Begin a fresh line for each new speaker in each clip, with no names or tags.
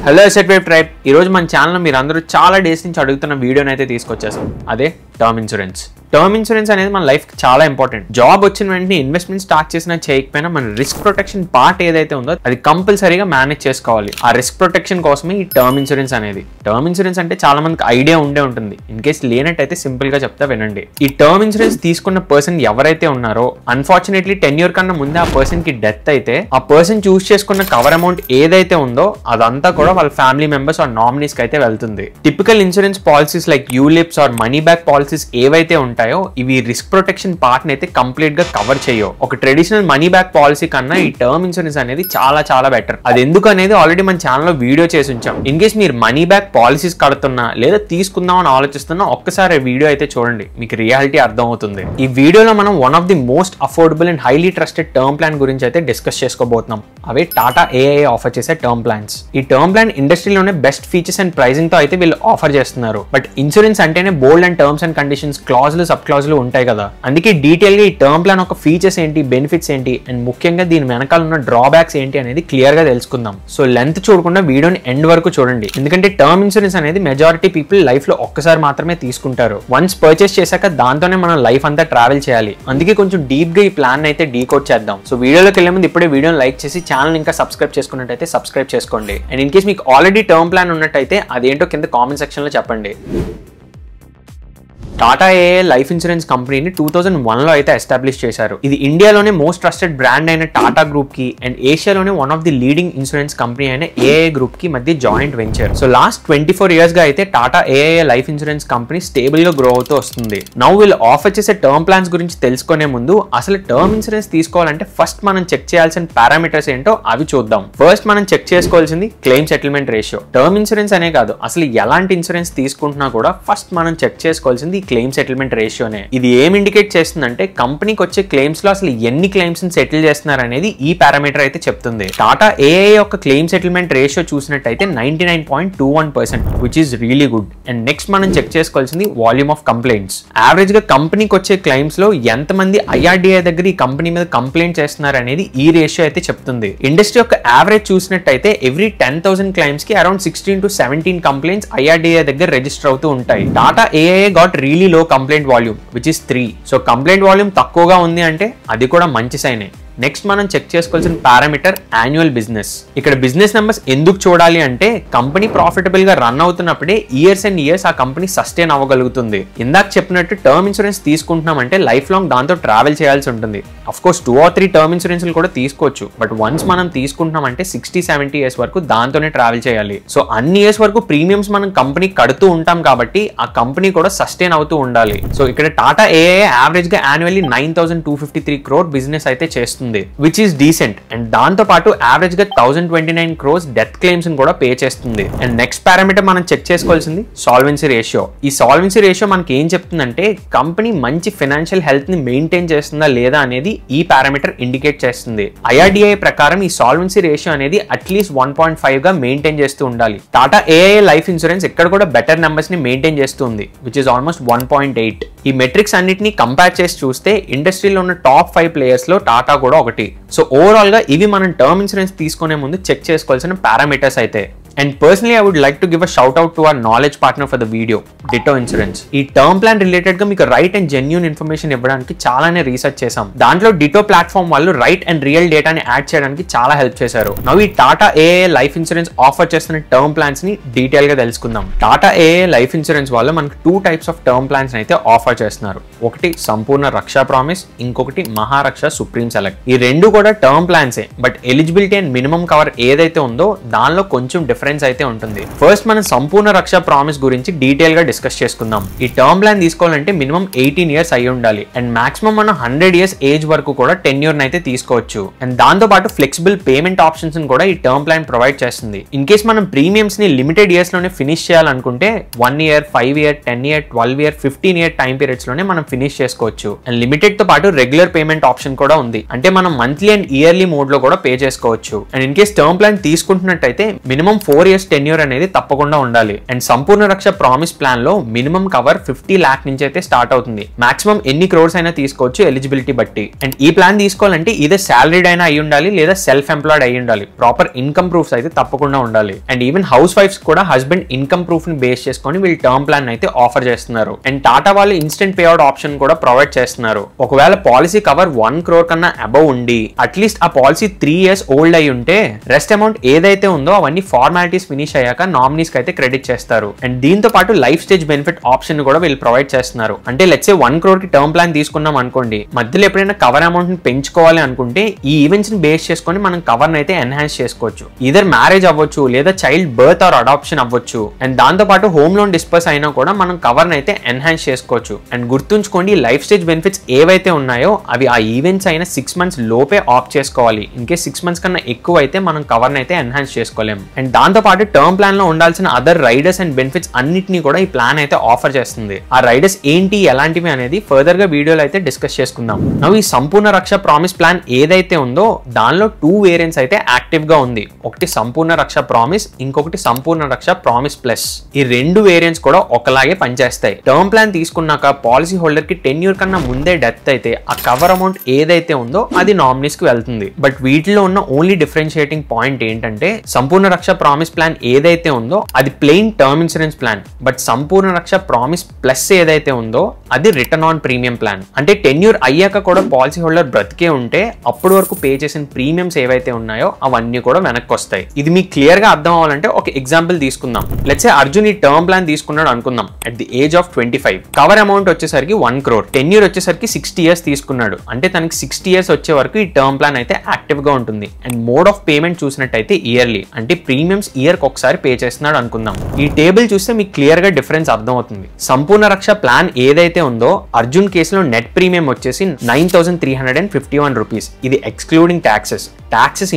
Hello asset wave tribe ఈ రోజు మన ఛానల్లో మీరు అందరూ చాలా డేస్ నుంచి అడుగుతున్న వీడియోని అయితే తీసుకొచ్చేసాం. అదే టర్మ్ ఇన్సూరెన్స్. టర్మ్ ఇన్సూరెన్స్ అనేది మన లైఫ్ చాలా ఇంపార్టెంట్. జాబ్ వచ్చిన వెంటనే ఇన్వెస్ట్మెంట్ స్టార్ట్ చేసినా చేయకపోయినా మన రిస్క్ ప్రొటెక్షన్ పార్ట్ ఏదైతే ఉందో అది కంపల్సరీగా మేనేజ్ చేసుకోవాలి. ఆ రిస్క్ ప్రొటెక్షన్ కోసమే ఈ టర్మ్ ఇన్సూరెన్స్ అనేది. టర్మ్ ఇన్సూరెన్స్ అంటే చాలా మందికి ఐడియా ఉంటుంది. ఇన్ కేస్ లేనట్టయితే సింపుల్ గా చెప్తా వినండి. ఈ టర్మ్ ఇన్సూరెన్స్ తీసుకున్న పర్సన్ ఎవరైతే ఉన్నారో అన్ఫార్చునేట్లీ 10 years కన్నా ముందే ఆ పర్సన్ కి డెత్ అయితే ఆ పర్సన్ చూస్ చేసుకున్న కవర్ అమౌంట్ ఏదైతే ఉందో అదంతా కూడా వాళ్ళ ఫ్యామిలీ మెంబర్స్ ఆర్ నామినీస్ కి అయితే వెళ్తుంది. Typical insurance policies like ULIPs or money back policies ఏవైతే ఉంటాయో ఇవి రిస్క్ ప్రొటెక్షన్ పార్ట్ అయితే కంప్లీట్ గా కవర్ చేయవు. ఒక ట్రెడిషనల్ మనీ బ్యాక్ పాలసీ కన్నా ఈ టర్మ్ ఇన్సూరెన్స్ అనేది చాలా బెటర్. అది ఎందుకు అనేది ఆల్రెడీ మన ఛానల్లో వీడియో చేసి ఉంచాం. ఇన్ కేస్ మీరు మనీ బ్యాక్ పాలసీస్ కడుతున్నా లేదా తీసుకుందాం అని ఆలోచిస్తున్నా ఒక్కసారి వీడియో అయితే చూడండి, మీకు రియాలిటీ అర్థం అవుతుంది. ఈ వీడియోలో మనం one of the most affordable and highly trusted term plan గురించి అయితే డిస్కస్ చేసుకోబోతున్నాం. అవే టాటా ఏఐఏ ఆఫర్ చేసే టర్మ్ ప్లాన్స్. ఈ టర్మ్ ప్లాన్ ఇండస్ట్రీలోనే బెస్ట్ ఫీచర్స్ అండ్ ప్రైజింగ్ తో అయితే వీళ్ళు ఆఫర్ చేస్తున్నారు. బట్ ఇన్సూరెన్స్ అంటేనే bold and terms and conditions, క్లాజులు, సబ్ క్లాజులు ఉంటాయి కదా. అందుకే డీటెయిల్ గా ఈ టర్మ్ ప్లాన్ ఒక ఫీచర్స్ ఏంటి, బెనిఫిట్స్ ఏంటి అండ్ ముఖ్యంగా దీని వెనకాల ఉన్న డ్రాబ్యాక్స్ ఏంటి అనేది క్లియర్ గా తెలుసుకుందాం. సో లెంత్ చూడకుండా వీడియోని ఎండ్ వరకు చూడండి. ఎందుకంటే టర్మ్ ఇన్సూరెన్స్ అనేది మెజారిటీ పీపుల్ లైఫ్ లో ఒక్కసారి మాత్రమే తీసుకుంటారు. వన్స్ పర్చేస్ చేశాక దాంతోనే మనం లైఫ్ అంతా ట్రావెల్ చేయాలి. అందుకే కొంచెం డీప్ గా ఈ ప్లాన్ అయితే డీకోడ్ చేద్దాం. సో వీడియోలోకి వెళ్లే ముందు ఇప్పుడే వీడియోని లైక్ చేసి ఛానల్ ఇంకా సబ్స్క్రైబ్ చేసుకున్నట్టయితే సబ్స్క్రైబ్ చేసుకోండి. అండ్ ఇన్ కేస్ మీకు ఆల్రెడీ టర్మ్ ప్లాన్ ఉన్నట్టయితే అదేంటో కింద కామెంట్ సెక్షన్ లో చెప్పండి. టాటా ఏఐఏ లైఫ్ ఇన్సూరెన్స్ కంపెనీని 2001లో అయితే ఎస్టాబ్లిష్ చేశారు. ఇది ఇండియాలోనే మోస్ట్ ట్రస్టెడ్ బ్రాండ్ అయిన టాటా గ్రూప్ కి అండ్ ఏషియాలోనే one of the leading insurance company అయిన ఏఐఏ గ్రూప్ కి మధ్య joint venture. So last 24 years గా అయితే Tata AIA life insurance company stable గా గ్రో అవుతూ వస్తుంది. నౌ వీళ్ళు ఆఫర్ చేసే టర్మ్ ప్లాన్స్ గురించి తెలుసుకునే ముందు అసలు టర్మ్ ఇన్సూరెన్స్ తీసుకోవాలంటే ఫస్ట్ మనం చెక్ చేయాల్సిన పారామీటర్స్ ఏంటో అవి చూద్దాం. ఫస్ట్ మనం చెక్ చేసుకోవాల్సింది claim settlement ratio. Term insurance అనే కాదు, అసలు ఎలాంటి ఇన్సూరెన్స్ తీసుకుంటున్నా కూడా ఫస్ట్ మనం చెక్ చేసుకోవాల్సింది క్లెయిమ్ సెటిల్మెంట్ రేషియోనే. ఇది ఏం ఇండికేట్ చేస్తుందంటే కంపెనీకి వచ్చే క్లెయిమ్స్ లో అసలు ఎన్ని క్లెయిమ్స్ సెటిల్ చేస్తున్నారు అనేది ఈ పారామీటర్ అయితే చెప్తుంది. టాటా ఏఐఏ యొక్క క్లెయిమ్ సెటిల్మెంట్ రేషియో చూసినట్టయితే 99.21%, which is really good. And next మనం చెక్ చేసుకోవాల్సింది వాల్యూమ్ ఆఫ్ కంప్లైంట్స్. యావరేజ్ గా కంపెనీకి వచ్చే క్లెయిమ్స్ లో ఎంతమంది ఐఆర్డీఏ దగ్గర ఈ కంపెనీ మీద కంప్లైంట్ చేస్తున్నారు అనేది ఈ రేషియో అయితే చెప్తుంది. ఇండస్ట్రీ యొక్క యావరేజ్ చూసినట్టయితే ఎవ్రీ 10,000 క్లెయిమ్స్ కి అరౌండ్ 16 to 17 కంప్లైంట్స్ ఐఆర్డీఏ దగ్గర రిజిస్టర్ అవుతూ ఉంటాయి. టాటా ఏఐఏ గాట్ రియలీ లో complaint volume which is 3. So complaint volume తక్కువగా ఉంది అంటే అది కూడా మంచి సైనే. నెక్స్ట్ మనం చెక్ చేసుకోవాల్సిన పారామీటర్ యాన్యువల్ బిజినెస్. ఇక్కడ బిజినెస్ నెంబర్స్ ఎందుకు చూడాలి అంటే కంపెనీ ప్రాఫిటబుల్ గా రన్ అవుతున్నప్పుడే ఇయర్స్ అండ్ ఇయర్స్ ఆ కంపెనీ సస్టైన్ అవ్వగలుగుతుంది. ఇందాక చెప్పినట్టు టర్మ్ ఇన్సూరెన్స్ తీసుకుంటున్నామంటే లైఫ్ లాంగ్ దాంతో ట్రావెల్ చేయాల్సి ఉంటుంది. Of course 2 or 3 term insurance కూడా తీసుకోవచ్చు. బట్ వన్స్ మనం తీసుకుంటున్నామంటే 60-70 years వరకు దాంతోనే ట్రావెల్ చేయాలి. సో అన్ని ఇయర్స్ వరకు ప్రీమియమ్స్ మనం కంపెనీ కడుతూ ఉంటాం కాబట్టి ఆ కంపెనీ కూడా సస్టైన్ అవుతూ ఉండాలి. సో ఇక్కడ టాటా ఏఐఏ యావరేజ్ గా యాన్యువల్లీ 9,253 crore బిజినెస్ అయితే చేస్తుంది, విచ్ ఈస్ డీసెంట్. అండ్ దాంతో పాటు యావరేజ్ గా 1,029 crores డెత్ క్లెయిమ్స్ కూడా పే చేస్తుంది. అండ్ నెక్స్ట్ పారామీటర్ మనం చెక్ చేసుకోవాల్సింది సాల్వెన్సీ రేషియో. ఈ సాల్వెన్సీ రేషియో మనకి ఏం చెప్తుందంటే కంపెనీ మంచి ఫైనాన్షియల్ హెల్త్ ని మెయింటైన్ చేస్తుందా లేదా అనేది ఈ పారామీటర్ ఇండికేట్ చేస్తుంది. ఐఆర్డీఐ ప్రకారం ఈ సాల్వెన్సీ రేషియో అనేది అట్లీస్ట్ 1.5 గా మెయింటైన్ చేస్తూ ఉండాలి. టాటా ఏఐఏ లైఫ్ ఇన్సూరెన్స్ ఇక్కడ కూడా బెటర్ నెంబర్స్ ని మెయింటైన్ చేస్తుంది, విచ్ ఇస్ ఆల్మోస్ట్ 1.8. ఈ మెట్రిక్స్ అన్నిటిని కంపేర్ చేసి చూస్తే ఇండస్ట్రీలో ఉన్న టాప్ 5 ప్లేయర్స్ లో టాటా కూడా ఒకటి. సో ఓవరాల్ గా ఇవి మనం టర్మ్ ఇన్సూరెన్స్ తీసుకునే ముందు చెక్ చేసుకోవాల్సిన పారామీటర్స్ అయితే. And personally, I would like to give a shout out to our knowledge partner for the video, Ditto Insurance. ఈ టర్మ్ ప్లాన్ రిలేటెడ్ గా మీకు రైట్ అండ్ జెన్యూన్ ఇన్ఫర్మేషన్ ఇవ్వడానికి చాలానే రీసెర్చ్ చేసాం. దాంట్లో డిటో ప్లాట్ఫామ్ వాళ్ళు రైట్ అండ్ రియల్ డేటాని add చేయడానికి చాలా హెల్ప్ చేశారు. నౌ ఈ Tata AIA life insurance offer చేస్తున్న టర్మ్ ప్లాన్స్ ని డీటెయిల్ గా తెలుసుకుందాం. టాటా ఏఐఏ లైఫ్ ఇన్సూరెన్స్ వాళ్ళు మనకు 2 types ఆఫ్ టర్మ్ ప్లాన్స్ అయితే ఆఫర్ చేస్తున్నారు. ఒకటి సంపూర్ణ రక్ష ప్రామిస్, ఇంకొకటి మహారక్ష సుప్రీం సెలెక్ట్. ఈ రెండు కూడా టర్మ్ ప్లాన్సే, but eligibility and minimum cover ఏదైతే ఉందో దానిలో కొంచెం డిఫరెన్స్ అయితే ఉంటుంది. ఫస్ట్ మనం సంపూర్ణ రక్ష ప్రామిస్ గురించి డీటెయిల్ గా డిస్కస్ చేసుకుందాం. ఈ టర్మ్ ప్లాన్ తీసుకోవాలంటే మినిమం 18 years అయి ఉండాలి. అండ్ మాక్సిమం మనం 100 years ఏజ్ వరకు కూడా tenure అయితే తీసుకోవచ్చు. అండ్ దాంతో పాటు ఫ్లెక్సిబుల్ పేమెంట్ ఆప్షన్స్ కూడా ఈ టర్మ్ ప్లాన్ ప్రొవైడ్ చేస్తుంది. ఇన్ కేస్ మనం ప్రీమియమ్స్ ని లిమిటెడ్ ఇయర్స్ లోనే ఫినిష్ చేయాలనుకుంటే 1 year, 5 year, 10 year, 12 year, 15 year time periods లోనే మనం ఫినిష్ చేసుకోవచ్చు. అండ్ లిమిటెడ్ తో పాటు రెగ్యులర్ పేమెంట్ ఆప్షన్ కూడా ఉంది, అంటే మనం మంత్లీ అండ్ ఇయర్లీ మోడ్ లో కూడా పే చేసుకోవచ్చు. And in case term plan తీసుకుంటున్నట్టయితే మినిమం 4 years టెన్యూర్ అనేది తప్పకుండా ఉండాలి. And Sampoorna Raksha promise plan లో మినిమం కవర్ 50 lakh నుంచి అయితే స్టార్ట్ అవుతుంది. మాక్సిమం ఎన్ని క్రోర్స్ అయినా తీసుకోవచ్చు ఎలిజిబిలిటీ బట్టి. అండ్ ఈ ప్లాన్ తీసుకోవాలంటే ఇదే సాలరీడ్ అయినా అయి ఉండాలి లేదా సెల్ఫ్ ఎంప్లాయిడ్ అయి ఉండాలి. ప్రాపర్ ఇన్కమ్ ప్రూఫ్స్ అయితే తప్పకుండా ఉండాలి. అండ్ ఈవెన్ హౌస్ వైఫ్స్ కూడా హస్బెండ్ ఇన్కమ్ ప్రూఫ్ ని బేస్ చేసుకొని వీళ్ళు టర్మ్ ప్లాన్ అయితే ఆఫర్ చేస్తున్నారు. అండ్ టాటా వాళ్ళు ఇన్స్టెంట్ పే అవుట్ ఆప్షన్ కూడా ప్రొవైడ్ చేస్తున్నారు. ఒకవేళ పాలసీ కవర్ 1 crore కన్నా అబౌవ్ ఉండి అట్లీస్ట్ ఆ పాలసీ 3 years ఓల్డ్ అయి ఉంటే రెస్ట్ అమౌంట్ ఏదైతే ఉందో అవన్నీ ఫార్మాలిటీస్ ఫినిష్ అయ్యాక నామినీస్ కి అయితే క్రెడిట్ చేస్తారు. అండ్ దీంతో పాటు లైఫ్ స్టేజ్ బెనిఫిట్ ఆప్షన్ కూడా వీళ్ళు ప్రొవైడ్ చేస్తున్నారు. అంటే లెట్స్ సే 1 crore కి టర్మ్ ప్లాన్ తీసుకున్నాం అనుకోండి, మధ్యలో ఎప్పుడైనా కవర్ అమౌంట్ ని పెంచుకోవాలి అనుకుంటే ఈ ఈవెంట్స్ ని బేస్ చేసుకొని మనం కవర్ అయితే ఎన్హాన్స్ చేసుకోవచ్చు. ఇదర్ మ్యారేజ్ అవ్వచ్చు లేదా చైల్డ్ బర్త్ ఆర్ అడాప్షన్ అవ్వచ్చు. అండ్ దాంతో పాటు హోమ్ లోన్ డిస్పర్స్ అయినా కూడా మనం కవర్ అయితే ఎన్హాన్స్ చేసుకోవచ్చు. అండ్ గుర్తుంచుకోండి, లైఫ్ స్టేజ్ బెనిఫిట్స్ ఏవైతే ఉన్నాయో అవి ఆ ఈవెంట్స్ అయిన 6 months లోపే ఆప్ట్ చేసుకోవాలి. ఇన్కేస్ 6 months కన్నా ఎక్కువ అయితే మనం కవర్ అయితే ఎన్హాన్స్ చేసుకోలేము. అండ్ దాంతో పాటు టర్మ్ ప్లాన్ లో ఉండాల్సిన అదర్ రైడర్స్ అండ్ బెనిఫిట్స్ అన్నిటిని కూడా ఈ ప్లాన్ అయితే ఆఫర్ చేస్తుంది. ఆ రైడర్స్ ఏంటి ఎలాంటివి అనేది ఫర్దర్ గా వీడియోలో అయితే డిస్కస్ చేసుకుందాం. ఈ సంపూర్ణ రక్ష ప్రామిస్ ప్లాన్ ఏదైతే ఉందో దానిలో 2 వేరియంట్స్ అయితే యాక్టివ్ గా ఉంది. ఒకటి సంపూర్ణ రక్ష ప్రామిస్, ఇంకొకటి సంపూర్ణ రక్ష ప్రామిస్ ప్లస్. ఈ 2 వేరియంట్స్ కూడా ఒకలాగే పనిచేస్తాయి. టర్మ్ ప్లాన్ తీసుకున్నాక పాలసీ హోల్డర్ కి టెన్యూర్ కన్నా ముందే డెత్ అయితే ఆ కవర్ అమౌంట్ ఏదైతే ఉందో అది నామినీస్ కి వెళ్తుంది. బట్ వీటిలో ఉన్న ఓన్లీ డిఫరెన్షియేటింగ్ పాయింట్ ఏంటంటే సంపూర్ణ రక్ష ప్రామిస్ ప్లాన్ ఏదైతే ఉందో అది plain term insurance plan. But Sampoorna Raksha promise plus ఏదైతే ఉందో అది రిటర్న్ ఆన్ ప్రీమియం ప్లాన్. అంటే టెన్యూర్ అయ్యాక కూడా పాలసీ హోల్డర్ బ్రతికే ఉంటే అప్పటి వరకు పే చేసిన ప్రీమియమ్స్ ఏవైతే ఉన్నాయో అవన్నీ కూడా వెనక్కి వస్తాయి. ఇది మీకు క్లియర్ గా అర్థం అవ్వాలంటే ఒక ఎగ్జాంపుల్ తీసుకుందాం. లెట్స్ సే అర్జున్ ఈ టర్మ్ ప్లాన్ తీసుకున్నాడు అనుకుందాం. At the age of 25 cover amount వచ్చేసరికి 1 crore, టెన్యూర్ వచ్చేసరికి 60 years తీసుకున్నాడు. అంటే తనకి 60 years వచ్చే వరకు ఈ టర్మ్ ప్లాన్ అయితే యాక్టివ్ గా ఉంటుంది. అండ్ మోడ్ ఆఫ్ పేమెంట్ చూసినట్టయితే ఇయర్లీ, అంటే ప్రీమియమ్స్ ఇయర్ కి ఒకసారి పే చేస్తున్నాడు అనుకుందాం. ఈ టేబుల్ చూస్తే మీకు క్లియర్ గా డిఫరెన్స్ అర్థం అవుతుంది. సంపూర్ణ రక్ష ప్లాన్ ఏదైతే ఉందో అర్జున్ కేసులో నెట్ ప్రీమియం వచ్చేసి 9,351 rupees. ఇది ఎక్స్క్లూడింగ్ ట్యాక్సెస్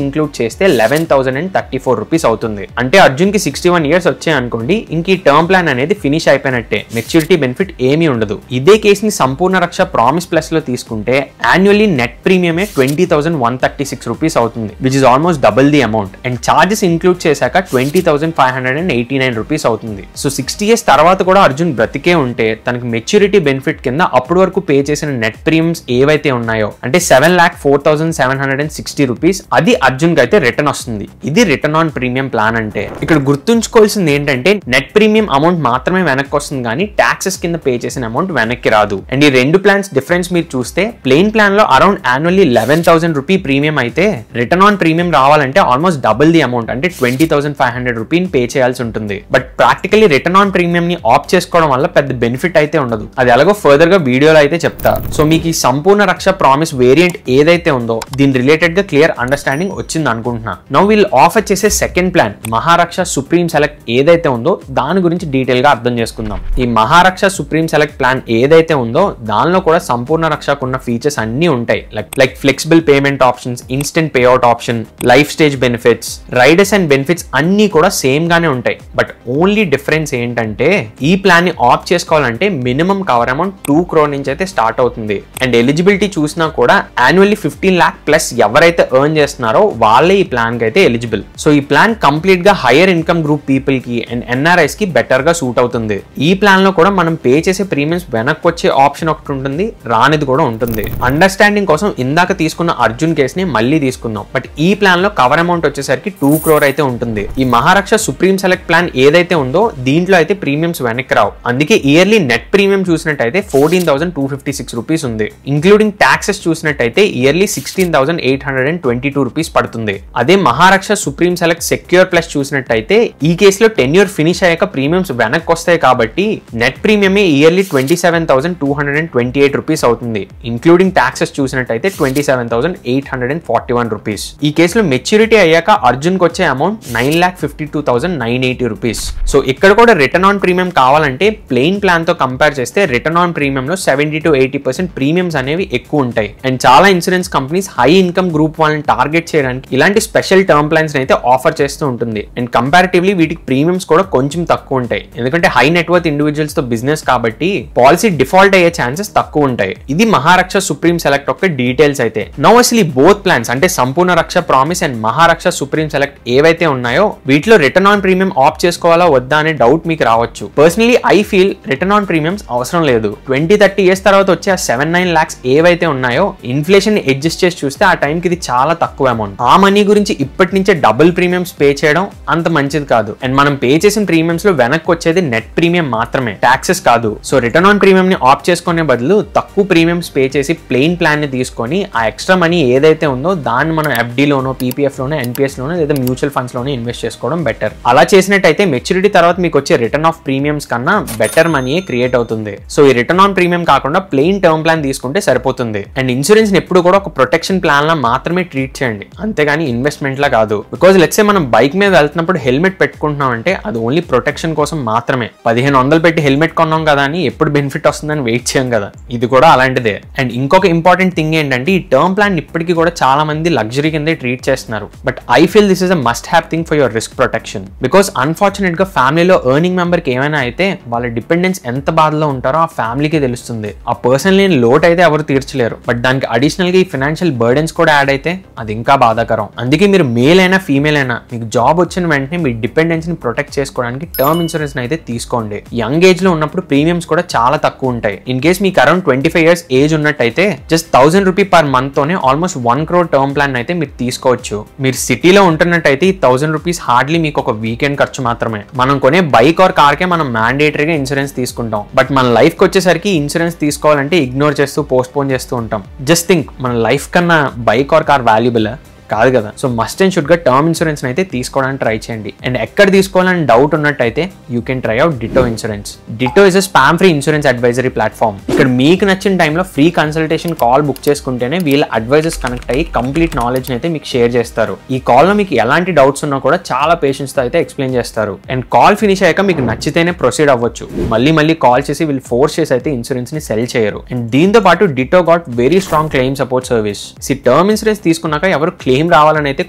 ఇంక్లూడ్ చేస్తే 11,034 rupees అవుతుంది. అంటే అర్జున్ కి 61 years వచ్చాయి అనుకోండి, ఇంక ఈ టర్మ్ ప్లాన్ అనేది ఫినిష్ అయిపోయినట్టే, మెచ్యూరిటీ బెనిఫిట్ ఏమీ ఉండదు. ఇదే కేసు ని సంపూర్ణ రక్ష ప్రామిస్ ప్లస్ లో తీసుకుంటే యాన్యువల్లీ నెట్ ప్రీమియమే 20,136 rupees అవుతుంది, which is almost double the amount. And charges include చేశాక 20,589 rupees అవుతుంది. సో 60 years తర్వాత కూడా అర్జున్ బ్రతికే ఉంటే తనకి మెచ్యూరిటీ బెనిఫిట్ కింద అప్పటి వరకు పే చేసిన నెట్ ప్రీమియమ్స్ ఏవైతే ఉన్నాయో అంటే 7,04,760 rupees అది అర్జున్ కి అయితే రిటర్న్ వస్తుంది. ఇది రిటర్న్ ఆన్ ప్రీమియం ప్లాన్. అంటే ఇక్కడ గుర్తుంచుకోవాల్సింది ఏంటంటే నెట్ ప్రీమియం అమౌంట్ మాత్రమే వెనక్కి వస్తుంది కానీ టాక్సెస్ కింద పే చేసిన అమౌంట్ వెనక్కి రాదు. అండ్ ఈ 2 ప్లాన్స్ డిఫరెన్స్ మీరు చూస్తే ప్లెయిన్ ప్లాన్ లో అరౌండ్ యాన్యువల్లీ 11,000 rupee ప్రీమియం అయితే రిటర్న్ ఆన్ ప్రీమియం రావాలంటే ఆల్మోస్ట్ డబుల్ ది అమౌంట్, అంటే 20,500 rupees పే చేయాల్సి ఉంటుంది. But practically return on premium ని ఆప్ట్ చేసుకోవడం వల్ల పెద్ద బెనిఫిట్ అయితే ఉండదు. అది ఎలాగో ఫర్దర్ గా వీడియోలో అయితే చెప్తా. సో మీకు ఈ సంపూర్ణ రక్ష ప్రామిస్ వేరియంట్ ఏదైతే ఉందో దీని రిలేటెడ్ గా క్లియర్ అండర్స్టాండింగ్ వచ్చింది అనుకుంటున్నా. నౌ వీళ్ళు ఆఫర్ చేసే సెకండ్ ప్లాన్ మహారక్ష సుప్రీం సెలెక్ట్ ఏదైతే ఉందో దాని గురించి డీటెయిల్ గా అర్థం చేసుకుందాం. ఈ మహారక్ష సుప్రీం సెలెక్ట్ ప్లాన్ ఏదైతే ఉందో దానిలో కూడా సంపూర్ణ రక్షకున్న ఫీచర్స్ అన్ని ఉంటాయి. Like flexible payment options, instant pay out option, life stage benefits, riders and benefits అన్ని కూడా సేమ్ గానే ఉంటాయి. బట్ ఓన్లీ డిఫరెన్స్ ఏంటంటే ఈ ప్లాన్ ని ఆప్ట్ చేసుకోవాలంటే మినిమం కవర్ అమౌంట్ 2 crore నుంచి అయితే స్టార్ట్ అవుతుంది. అండ్ ఎలిజిబిలిటీ చూసినా కూడా యాన్యువల్లీ 15 lakh ప్లస్ ఎవరైతే ఎర్న్ చేస్తున్నారో వాళ్ళే ఈ ప్లాన్ కి అయితే ఎలిజిబుల్. సో ఈ ప్లాన్ కంప్లీట్ గా హైయర్ ఇన్కమ్ గ్రూప్ పీపుల్ కి అండ్ ఎన్ఆర్ఐస్ కి బెటర్ గా సూట్ అవుతుంది. ఈ ప్లాన్ లో కూడా మనం పే చేసే ప్రీమియమ్స్ వెనక్కి వచ్చే ఆప్షన్ ఒకటి ఉంటుంది, రానిది కూడా ఉంటుంది. అండర్స్టాండింగ్ కోసం ఇందాక తీసుకున్న అర్జున్ కేస్ ని మళ్ళీ తీసుకుందాం. బట్ ఈ ప్లాన్ లో కవర్ అమౌంట్ వచ్చేసరికి 2 crore అయితే ఉంటుంది. ఈ మహారక్ష సుప్రీం సెలెక్ట్ ప్లాన్ ఏదైతే ఉందో దీంట్లో అయితే ప్రీమియమ్స్ వెనక్కి రావు. అందుకే ఇయర్లీ నెట్ ప్రీమియం చూసినట్టయితే 14,256 rupees ఉంది. ఇంక్లూడింగ్ ట్యాక్సెస్ చూసినట్టయితే ఇయర్లీ 16,822 rupees పడుతుంది. అదే మహారక్ష సుప్రీం సెలెక్ట్ సెక్యూర్ ప్లస్ చూసినట్టయితే ఈ కేసులో టెన్యూర్ ఫినిష్ అయ్యాక ప్రీమియమ్స్ వెనక్కి వస్తాయి కాబట్టి నెట్ ప్రీమియమే ఇయర్లీ 27,228 rupees అవుతుంది. ఇంక్లూడింగ్ ట్యాక్సెస్ చూసినట్టయితే 27,841 rupees. ఈ కేసులో మెచ్యూరిటీ అయ్యాక అర్జున్ కి వచ్చే అమౌంట్ 9,52,980 rupees. సో ఇక్కడ కూడా రిటర్న్ ఆన్ ప్రీమియం కావాలంటే ప్లెయిన్ ప్లాన్ తో కంపేర్ చేస్తే రిటర్న్ ఆన్ ప్రీమియం లో 70 to 80% ప్రీమియమ్స్ అనేవి ఎక్కువ ఉంటాయి. అండ్ చాలా insurance companies high income group వాళ్ళని టార్గెట్ చేయడానికి ఇలాంటి స్పెషల్ టర్మ్ ప్లాన్స్ అయితే ఆఫర్ చేస్తూ ఉంటుంది. అండ్ కంపారిటివ్లీ వీటికి ప్రీమియమ్స్ కూడా కొంచెం తక్కువ ఉంటాయి, ఎందుకంటే హై నెట్వర్త్ ఇండివిజువల్స్ తో బిజినెస్ కాబట్టి పాలసీ డిఫాల్ట్ అయ్యే ఛాన్సెస్ తక్కువ ఉంటాయి. ఇది మహారక్ష సుప్రీం సెలెక్ట్ యొక్క డీటెయిల్స్ అయితే. నౌ అసలు బోత్ ప్లాన్స్ అంటే సంపూర్ణ Raksha promise and మహారక్ష supreme select ఏవైతే ఉన్నాయో ఉన్నాయో వీటిలో రిటర్న్ ఆన్ ప్రీమియం ఆప్ చేసుకోవాలా వద్దా అనే డౌట్ మీకు రావచ్చు. Personally I feel return on premiums అవసరం లేదు. 20-30 years తర్వాత వచ్చే ఆ 7-9 lakhs ఏవైతే ఉన్నాయో ఇన్ఫ్లేషన్ ని అడ్జస్ట్ చేసి చూస్తే ఆ టైంకి ఇది చాలా తక్కువ అమౌంట్. ఆ మనీ గురించి ఇప్పటి నుంచే డబుల్ ప్రీమియమ్స్ పే చేయడం అంత మంచిది కాదు. అండ్ మనం పే చేసిన ప్రీమియమ్స్ లో వెనక్కి వచ్చేది నెట్ ప్రీమియం మాత్రమే, టాక్సెస్ కాదు. సో రిటర్న్ ఆన్ ప్రీమియం ని ఆప్ చేసుకునే బదులు తక్కువ ప్రీమియమ్స్ పే చేసి ప్లెయిన్ ప్లాన్ ని తీసుకొని ఆ ఎక్స్ట్రా మనీ ఏదైతే ఉందో దాన్ని మనం ఎఫ్డి లోనో, పీపీఎఫ్ లోనో, ఎన్పిఎస్ లోనో లేదా మ్యూచువల్ ఫండ్స్ లోనో ఇన్వెస్ట్ చేసుకోవడం బెటర్. అలా చేసినట్టయితే మెచ్యూరిటీ తర్వాత మీకు వచ్చే రిటర్న్ ఆఫ్ ప్రీమియమ్స్ కన్నా బెటర్ మనీ క్రియేట్ అవుతుంది. సో ఈ రిటర్న్ ఆన్ ప్రీమియం కాకుండా ప్లెయిన్ టర్మ్ ప్లాన్ తీసుకుంటే సరిపోతుంది. అండ్ ఇన్సూరెన్స్ ని ఎప్పుడు కూడా ఒక ప్రొటెక్షన్ ప్లాన్ లా మాత్రమే ట్రీట్ చేయండి, అంతేగాని ఇన్వెస్ట్మెంట్ లా కాదు. బికాజ్ లెట్స్ సే మనం బైక్ మీద వెళ్తున్నప్పుడు హెల్మెట్ పెట్టుకుంటున్నాం అంటే అది ఓన్లీ ప్రొటెక్షన్ కోసం మాత్రమే. 1500 పెట్టి హెల్మెట్ కొన్నాం కదా అని ఎప్పుడు బెనిఫిట్ వస్తుందని వెయిట్ చేయం కదా, ఇది కూడా అలాంటిదే. అండ్ ఇంకొక ఇంపార్టెంట్ థింగ్ ఏంటంటే ఈ టర్మ్ ప్లాన్ ఇప్పటికీ కూడా చాలా మంది లగ్జరీ కింద ట్రీట్ చేస్తున్నారు. But I feel this is a must have thing for your risk protection. Because unfortunate గా ఫ్యామిలీలో ఎర్నింగ్ మెంబర్ కి ఏమైనా అయితే వాళ్ళ డిపెండెన్స్ ఎంత బాధలో ఉంటారో ఆ ఫ్యామిలీకి తెలుస్తుంది. ఆ పర్సన్ లేని లోటు అయితే ఎవరు తీర్చలేరు, బట్ దానికి అడిషనల్ గా ఈ ఫైనాన్షియల్ బర్డెన్స్ కూడా యాడ్ అయితే అది ఇంకా బాధాకరం. అందుకే మీరు మేల్ అయినా ఫీమేల్ అయినా మీకు జాబ్ వచ్చిన వెంటనే మీ డిపెండెన్స్ ని ప్రొటెక్ట్ చేసుకోవడానికి టర్మ్ ఇన్సూరెన్స్ అయితే తీసుకోండి. యంగ్ ఏజ్ లో ఉన్నప్పుడు ప్రీమియమ్స్ కూడా చాలా తక్కువ ఉంటాయి. ఇన్ కేస్ మీకు అరౌండ్ 25 years ఏజ్ ఉన్నట్టయితే జస్ట్ 1000 రూపీ పర్ మంత్ తోనే ఆల్మోస్ట్ 1 crore టర్మ్ ప్లాన్ అయితే మీరు తీసుకోవచ్చు. మీరు సిటీలో ఉంటున్నట్టయితే ఈ 1000 రూపీస్ హార్డ్లీ మీకు ఒక వీకెండ్ ఖర్చు మాత్రమే. మనం కొనే బైక్ ఆర్ కార్ కే మనం మ్యాండేటరీగా ఇన్సూరెన్స్ తీసుకుంటాం. బట్ మన లైఫ్ కి వచ్చేసరికి ఇన్సూరెన్స్ తీసుకోవాలంటే ఇగ్నోర్ చేస్తూ పోస్ట్ పోన్ చేస్తూ ఉంటాం. జస్ట్ థింక్, మన లైఫ్ కన్నా బైక్ ఆర్ కార్ వాల్యుబుల్ కాదు కదా. సో మస్ట్ అండ్ షుడ్ గా టర్మ్ ఇన్సూరెన్స్ అయితే తీసుకోవడానికి ట్రై చేయండి. అండ్ ఎక్కడ తీసుకోవాలని డౌట్ ఉన్నట్టయితే you can try out Ditto insurance. Ditto is a spam free insurance advisory platform. ఇక్కడ మీకు నచ్చిన టైంలో ఫ్రీ కన్సల్టేషన్ కాల్ బుక్ చేసుకుంటేనే వీళ్ళ అడ్వైజర్స్ కనెక్ట్ అయ్యి కంప్లీట్ నాలెడ్జ్ అయితే మీకు షేర్ చేస్తారు. ఈ కాల్ లో మీకు ఎలాంటి డౌట్స్ ఉన్నా కూడా చాలా పేషెన్స్ తో అయితే ఎక్స్ప్లెయిన్ చేస్తారు. అండ్ కాల్ ఫినిష్ అయ్యాక మీకు నచ్చితేనే ప్రొసీడ్ అవ్వచ్చు. మళ్ళీ కాల్ చేసి వీళ్ళు ఫోర్స్ చేసి అయితే ఇన్సూరెన్స్ ని సెల్ చేయరు. అండ్ దీంతో పాటు ditto got very strong claim support service. Term insurance తీసుకున్నాక ఎవరు క్లెయిమ్ రావాలని అయితే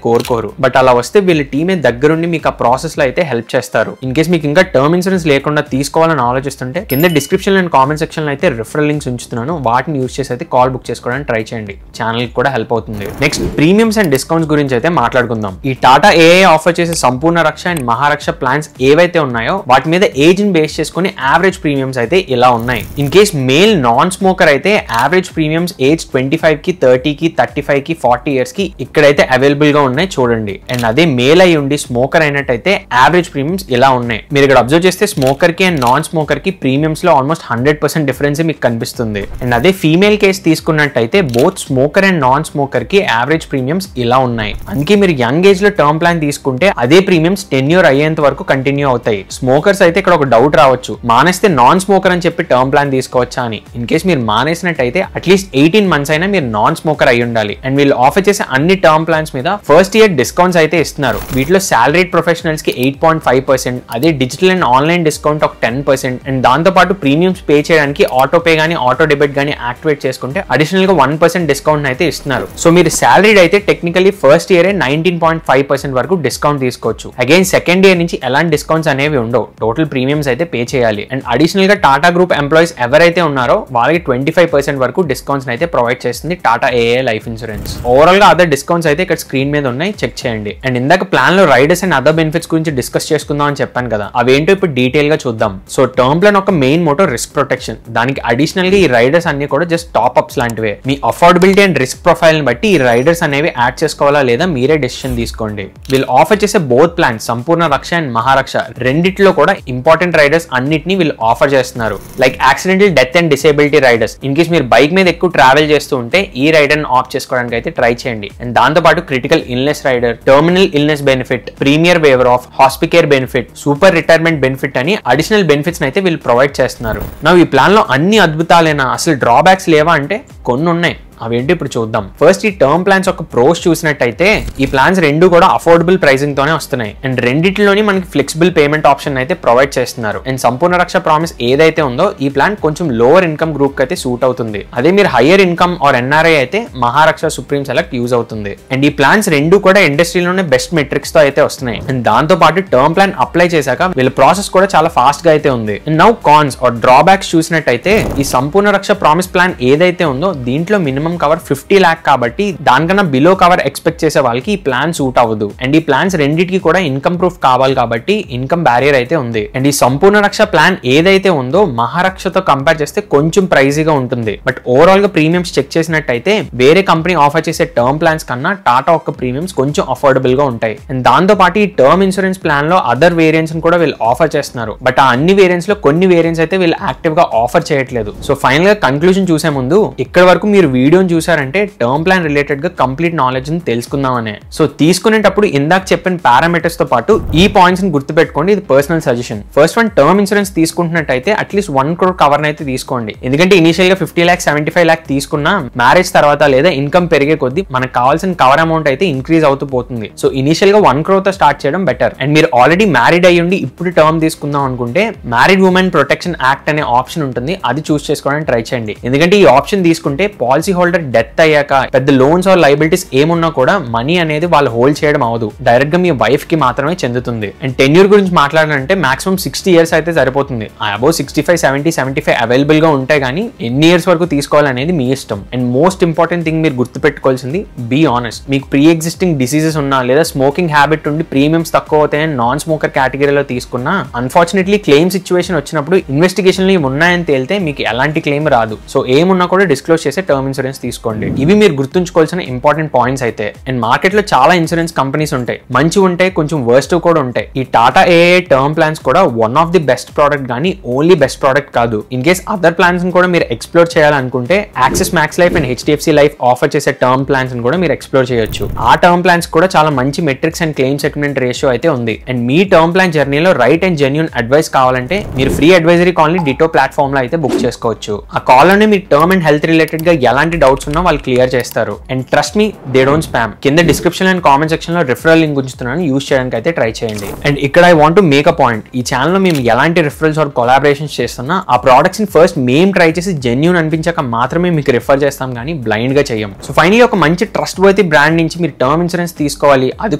కోరుకోరు, బట్ అలా వస్తే వీళ్ళ టీమే దగ్గరుండి మీకు ఆ ప్రాసెస్ లో అయితే హెల్ప్ చేస్తారు. ఇన్ కేస్ మీకు ఇంకా టర్మ్ ఇన్సూరెన్స్ లేకుండా తీసుకోవాలని ఆలోచిస్తుంటే కింద డిస్క్రిప్షన్ అండ్ కామెంట్ సెక్షన్ లో అయితే రిఫరల్ లింక్స్ ఉంచుతున్నాను, వాటిని యూస్ చేసి అయితే కాల్ బుక్ చేసుకోవడానికి ట్రై చేయండి. ఛానల్ కూడా హెల్ప్ అవుతుంది. నెక్స్ట్ ప్రీమియమ్స్ అండ్ డిస్కౌంట్స్ గురించి అయితే మాట్లాడుకుందాం. ఈ టాటా ఏఏ ఆఫర్ చేసే సంపూర్ణ రక్ష అండ్ మహారక్ష ప్లాన్స్ ఏవైతే ఉన్నాయో వాటి మీద ఏజ్ ని బేస్ చేసుకుని యావరేజ్ ప్రీమియమ్స్ అయితే ఇలా ఉన్నాయి. In case male non smoker అయితే యావరేజ్ ప్రీమియమ్స్ ఏజ్ 25 కి 30 కి 35 కి 40 years కి ఇక్కడైతే అవైలబుల్ గా ఉన్నాయి చూడండి. అండ్ అదే మేల్ అయి ఉండి స్మోకర్ అయినట్టయితే యావరేజ్ ప్రీమియమ్స్ ఇలా ఉన్నాయి. మీరు ఇక్కడ అబ్జర్వ్ చేస్తే స్మోకర్ కి అండ్ నాన్ స్మోకర్ కి ప్రీమియమ్స్ లో ఆల్మోస్ట్ 100% డిఫరెన్స్ మీకు కనిపిస్తుంది. అండ్ అదే ఫీమేల్ కేస్ తీసుకున్నట్టయితే both smoker and non smoker కి యావరేజ్ ప్రీమియమ్స్ ఇలా ఉన్నాయి. అందుకే మీరు యంగ్ ఏజ్ లో టర్మ్ ప్లాన్ తీసుకుంటే అదే ప్రీమియమ్స్ టెన్యూర్ అయ్యేంత వరకు కంటిన్యూ అవుతాయి. స్మోకర్స్ అయితే ఇక్కడ ఒక డౌట్ రావచ్చు, మానేస్తే నాన్ స్మోకర్ అని చెప్పి టర్మ్ ప్లాన్ తీసుకోవచ్చా అని. ఇన్ కేస్ మీరు మానేసినట్టయితే అట్లీస్ట్ 18 months అయినా మీరు నాన్ స్మోకర్ అయి ఉండాలి. అండ్ వీళ్ళు ఆఫర్ చేసే అన్ని టర్మ్ ప్లాన్స్ మీద ఫస్ట్ ఇయర్ డిస్కౌంట్స్ అయితే ఇస్తున్నారు. వీటిలో సాలరీడ్ ప్రొఫెషనల్స్ కి 8.5%, అదే డిజిటల్ అండ్ ఆన్లైన్ డిస్కౌంట్ ఒక 10%. అండ్ దాంతో పాటు ప్రీమియమ్స్ పే చేయడానికి ఆటో పే గానీ ఆటో డెబిట్ గానీ యాక్టివేట్ చేసుకుంటే అడిషనల్ గా 1% డిస్కౌంట్ అయితే ఇస్తున్నారు. సో మీరు సాలరీడ్ అయితే టెక్నికల్లీ ఫస్ట్ ఇయర్ 19.5% వరకు డిస్కౌంట్ తీసుకోవచ్చు. అగైన్ సెకండ్ ఇయర్ నుంచి ఎలాంటి డిస్కౌంట్స్ అనేవి ఉండవు, టోటల్ ప్రీమియమ్స్ అయితే పే చేయాలి. అండ్ అడిషనల్ గా టాటా గ్రూప్ ఎంప్లాయీస్ ఎవరైతే ఉన్నారో వాళ్ళకి 25% వరకు డిస్కౌంట్స్ అయితే ప్రొవైడ్ చేస్తుంది టాటా ఏఏ లైఫ్ ఇన్సూరెన్స్. ఓవరాల్ గా అదర్ డిస్కౌంట్స్ అయితే ఇక్కడ స్క్రీన్ మీద ఉన్నాయి, చెక్ చేయండి. అండ్ ఇందాక ప్లాన్ లో రైడర్స్ అండ్ అదర్ బెనిఫిట్స్ గురించి డిస్కస్ చేసుకుందాం అని చెప్పాను కదా, అవేంటో ఇప్పుడు డీటెయిల్ గా చూద్దాం. సో టర్మ్ ప్లాన్ ఒక మెయిన్ మోటో రిస్క్ ప్రొటెక్షన్. దానికి అడిషనల్ గా ఈ రైడర్స్ అన్ని కూడా జస్ట్ టాప్ అప్స్ లాంటివే. మీ అఫోర్డబిలిటీ అండ్ రిస్క్ ప్రొఫైల్ ని బట్టి ఈ రైడర్స్ అనేవి యాడ్ చేసుకోవాలా లేదా మీరే డెసిషన్ తీసుకోండి. వీళ్ళు ఆఫర్ చేసే బోత్ ప్లాన్స్ సంపూర్ణ రక్ష అండ్ మహారక్ష రెండిట్లో కూడా ఇంపార్టెంట్ రైడర్స్ అన్నిటిని వీళ్ళు ఆఫర్ చేస్తున్నారు. Like accidental death and disability riders. In case మీరు బైక్ మీద ఎక్కువ ట్రావెల్ చేస్తూ ఉంటే ఈ రైడర్ ని ఆఫ్ చేసుకోవడానికి అయితే ట్రై చేయండి. అండ్ దాంతో పాటు critical illness rider, terminal illness benefit, premier waiver of, hospicare benefit, super retirement benefit అని అడిషనల్ బెనిఫిట్స్ అయితే వీళ్ళు ప్రొవైడ్ చేస్తున్నారు. నా ఈ ప్లాన్ లో అన్ని అద్భుతాలేనా, అసలు డ్రాబ్యాక్స్ లేవా అంటే కొన్ని ఉన్నాయి. అవేంటి ఇప్పుడు చూద్దాం. ఫస్ట్ ఈ టర్మ్ ప్లాన్స్ ఒక ప్రోస్ చూసినట్టయితే ఈ ప్లాన్స్ రెండు కూడా అఫోర్డబుల్ ప్రైసింగ్ తోనే వస్తున్నాయి. అండ్ రెండిట్లోని మనకి ఫ్లెక్సిబుల్ పేమెంట్ ఆప్షన్ అయితే ప్రొవైడ్ చేస్తున్నారు. అండ్ సంపూర్ణ రక్ష ప్రామిస్ ఏదైతే ఉందో ఈ ప్లాన్ కొంచెం లోవర్ ఇన్కమ్ గ్రూప్ కి అయితే సూట్ అవుతుంది. అదే మీరు హైయర్ ఇన్కమ్ ఆర్ ఎన్ఆర్ఐ అయితే మహారక్ష సుప్రీం సెలెక్ట్ యూజ్ అవుతుంది. అండ్ ఈ ప్లాన్స్ రెండు కూడా ఇండస్ట్రీలోనే బెస్ట్ మెట్రిక్స్ తో అయితే వస్తున్నాయి. అండ్ దాంతో పాటు టర్మ్ ప్లాన్ అప్లై చేశాక వీళ్ళ ప్రాసెస్ కూడా చాలా ఫాస్ట్ గా అయితే ఉంది. And now cons or drawbacks చూసినట్టయితే ఈ సంపూర్ణ రక్ష ప్రామిస్ ప్లాన్ ఏదైతే ఉందో దీంట్లో మినిమం టర్మ్ కవర్ 50 lakh కాబట్టి దానికన్నా బిలో కవర్ ఎక్స్పెక్ట్ చేసే వాళ్ళకి ఈ ప్లాన్ సూట్ అవ్వదు. అండ్ ఈ ప్లాన్స్ రెండింటికి కూడా ఇన్కమ్ ప్రూఫ్ కావాలి కాబట్టి ఇన్కమ్ బ్యారియర్ అయితే ఉంది. అండ్ ఈ సంపూర్ణ రక్ష ప్లాన్ ఏదైతే ఉందో మహారక్షతో కంపేర్ చేస్తే కొంచెం ప్రైజీగా ఉంటుంది. బట్ ఓవరాల్ గా ప్రీమియమ్స్ చెక్ చేసినట్టయితే వేరే కంపెనీ ఆఫర్ చేసే టర్మ్ ప్లాన్స్ కన్నా టాటా ఒక్క ప్రీమియమ్స్ కొంచెం అఫోర్డబుల్ గా ఉంటాయి. అండ్ దాంతో పాటు ఈ టర్మ్ ఇన్సూరెన్స్ ప్లాన్ లో అదర్ వేరియంట్స్ కూడా వీళ్ళు ఆఫర్ చేస్తున్నారు. బట్ ఆ అన్ని వేరియంట్స్ లో కొన్ని వేరియంట్స్ అయితే వీళ్ళు యాక్టివ్ గా ఆఫర్ చేయట్లేదు. సో ఫైనల్ గా కన్క్లూజన్ చూసే ముందు ఇక్కడ వరకు మీరు వీడియోని చూసారంటే టర్మ్ ప్లాన్ రిలేటెడ్ గా కంప్లీట్ నాలెడ్జ్ ని తెలుసుకుందామనే. సో తీసుకునేటప్పుడు ఇందాక చెప్పిన పారామీటర్స్ తో పాటు ఈ పాయింట్స్ ని గుర్తుపెట్టుకోండి. ఇది personal suggestion. First one, term insurance తీసుకుంటున్నట్టయితే అట్లీస్ట్ 1 crore కవర్ అయితే తీసుకోండి. ఎందుకంటే ఇనిషియల్ గా 50 lakh 75 lakh తీసుకున్నా మ్యారేజ్ తర్వాత లేదా ఇన్కమ్ పెరిగే కొద్దీ మనకు కావాల్సిన కవర్ అమౌంట్ అయితే ఇంక్రీజ్ అవుతూ పోతుంది. సో ఇనిషియల్ గా 1 crore తో స్టార్ట్ చేయడం బెటర్. అండ్ మీరు ఆల్రెడీ మ్యారీడ్ అయ్యుండి ఇప్పుడు టర్మ్ తీసుకుందాం అనుకుంటే మ్యారీడ్ ఉమెన్ ప్రొటెక్షన్ యాక్ట్ అనే ఆప్షన్ ఉంటుంది. అది చూస్ చేసుకోవడానికి ట్రై చేయండి. ఎందుకంటే ఈ ఆప్షన్ తీసుకుంటే పాలసీ హోల్డర్ డెత్ అయ్యాక పెద్ద లోన్స్ ఆర్ లైబిలిటీస్ ఏమున్నా కూడా మనీ అనేది వాళ్ళు హోల్డ్ చేయడం అవదు. డైరెక్ట్ గా మీ వైఫ్ కి మాత్రమే చెందుతుంది. అండ్ టెన్యూర్ గురించి మాట్లాడాలంటే మాక్సిమం 60 years అయితే సరిపోతుంది. అబౌవ్ 65, 70, 75 అవైలబుల్ గా ఉంటాయి కానీ ఎన్ని ఇయర్స్ వరకు తీసుకోవాలనేది మీ ఇష్టం. అండ్ మోస్ట్ ఇంపార్టెంట్ థింగ్ మీరు గుర్తుపెట్టుకోవాల్సింది బీ ఆనెస్ట్. మీకు ప్రీ ఎగ్జిస్టింగ్ డిసీజెస్ ఉన్నా లేదా స్మోకింగ్ హ్యాబిట్ ఉండి ప్రీమియమ్స్ తక్కువ అవుతాయని నాన్ స్మోకర్ కేటగిరీలో తీసుకున్నా అన్ఫార్చునేట్లీ క్లెయిమ్ సిచ్యువేషన్ వచ్చినప్పుడు ఇన్వెస్టిగేషన్ ఉన్నాయని తేలితే మీకు ఎలాంటి క్లెయిమ్ రాదు. సో ఏమున్నా కూడా డిస్క్లోజ్ చేసే టర్మ్ ఇన్సూరెన్స్ తీసుకోండి. ఇవి మీరు గుర్తుంచుకోవాల్సిన ఇంపార్టెంట్ పాయింట్స్ అయితే. అండ్ మార్కెట్ లో చాలా ఇన్సూరెన్స్ కంపెనీస్ ఉంటాయి. మంచి ఉంటాయి, కొంచెం వర్స్ట్ కూడా ఉంటాయి. ఈ టాటా ఏఏ టర్మ్ ప్లాన్స్ కూడా one of the best product కానీ ఓన్లీ బెస్ట్ ప్రోడక్ట్ కాదు. ఇన్ కేస్ అదర్ ప్లాన్స్ కూడా మీరు ఎక్స్ప్లోర్ చేయాలనుకుంటే axis max life and HDFC life offer చేసే టర్మ్ ప్లాన్స్ కూడా మీరు ఎక్స్ప్లోర్ చేయొచ్చు. ఆ టర్మ్ ప్లాన్స్ కూడా చాలా మంచి metrics and claim settlement ratio అయితే ఉంది. అండ్ మీ టర్మ్ ప్లాన్ జర్నీలో రైట్ అండ్ జెన్యూన్ అడ్వైస్ కావాలంటే మీరు ఫ్రీ అడ్వైజరీ కాల్ ని డిటో ప్లాట్ఫామ్ లో అయితే బుక్ చేసుకోవచ్చు. ఆ కాల్ లోనే మీ టర్మ్ అండ్ హెల్త్ రిలేటెడ్ గా ఎలాంటి డౌట్స్ ఉన్నా వాళ్ళు క్లియర్ చేస్తారు. And trust me, they don't spam. కింద డిస్క్రిప్షన్ అండ్ కామెంట్ సెక్షన్ లో రిఫరల్ లింక్ ఉంచుతున్నాను, యూస్ చేయడానికి అయితే ట్రై చేయండి. అండ్ ఇక్కడ I want to make a point. ఈ ఛానల్ లో మేము ఎలాంటి రిఫరల్స్ ఆర్ కొలాబరేషన్స్ చేస్తున్నా ఆ ప్రోడక్ట్స్ ని ఫస్ట్ మేము ట్రై చేసి జెన్యూన్ అనిపించాక మాత్రమే మీకు రిఫర్ చేస్తాం కానీ బ్లైండ్ గా చేయం. సో ఫైనలీ ఒక మంచి ట్రస్ట్ వర్తీ బ్రాండ్ నుంచి మీరు టర్మ్ ఇన్సూరెన్స్ తీసుకోవాలి, అది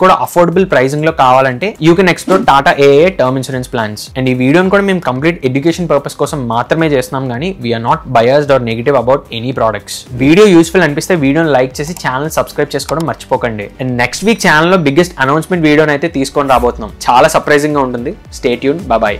కూడా అఫోర్డబుల్ ప్రైసింగ్ లో కావాలంటే యూ కెన్ ఎక్స్ప్లోర్ టాటా ఏఏ టర్మ్ ఇన్సూరెన్స్ ప్లాన్స్. అండ్ ఈ వీడియోని కూడా మేము కంప్లీట్ ఎడ్యుకేషన్ పర్పస్ కోసం మాత్రమే చేస్తున్నాం కానీ we are not biased or negative about any products. Video useful అనిపిస్తే వీడియోని లైక్ చేసి ఛానల్ సబ్స్క్రైబ్ చేసుకోవడం మర్చిపోకండి. అండ్ నెక్స్ట్ వీక్ ఛానల్ లో బిగ్గెస్ట్ అనౌన్స్మెంట్ వీడియోని అయితే తీసుకొని రాబోతున్నాం. చాలా సర్ప్రైజింగ్ గా ఉంటుంది. Stay tune. Bye by.